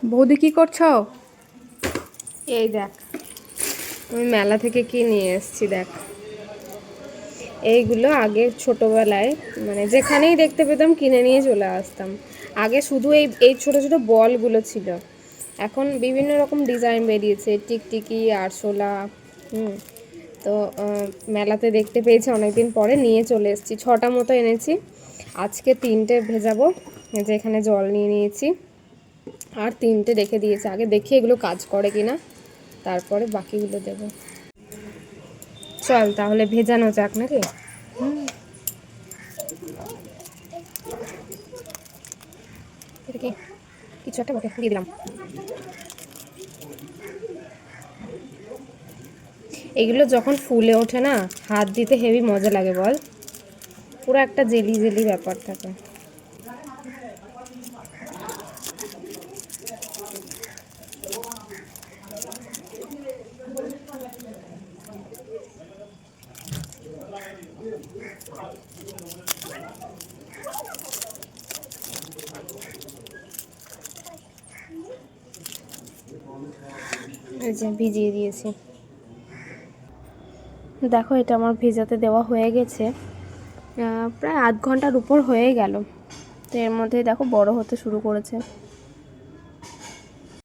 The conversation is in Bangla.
বৌদি কি করছো? এই দেখ, আমি মেলা থেকে কি নিয়ে এসেছি দেখ। এইগুলো আগে ছোটবেলায় মানে যেখানেই দেখতে পেতাম কিনে নিয়ে চলে আসতাম। আগে শুধু এই এই ছোট ছোট বলগুলো ছিল, এখন বিভিন্ন রকম ডিজাইন বেরিয়েছে, টিকটিকি, আরশোলা। হুম। তো মেলাতে দেখতে পেয়েছি, অনেকদিন পরে নিয়ে চলে এসেছি। 6টা মতো এনেছি, আজকে 3টে ভেজাবো। যে এখানে জল নিয়ে নিয়েছি, আর 3টে রেখে দিয়েছি। আগে দেখি এগুলো কাজ করে কিনা, তারপরে বাকিগুলো দেব। চল তাহলে ভেজানো যাক নাকি। এটা কি কিছু একটা বটে, দিয়ে দিলাম। এগুলো যখন ফুলে ওঠে না, হাত দিতে হেভি মজা লাগে বল, পুরো একটা জেলি জেলি ব্যাপার থাকে। এই যে ভিজিয়ে দিয়েছি, দেখো এটা আমার ভেজাতে দেওয়া হয়ে গেছে। প্রায় আধ ঘন্টার উপর হয়ে গেল। তো এর মধ্যে দেখো বড় হতে শুরু করেছে।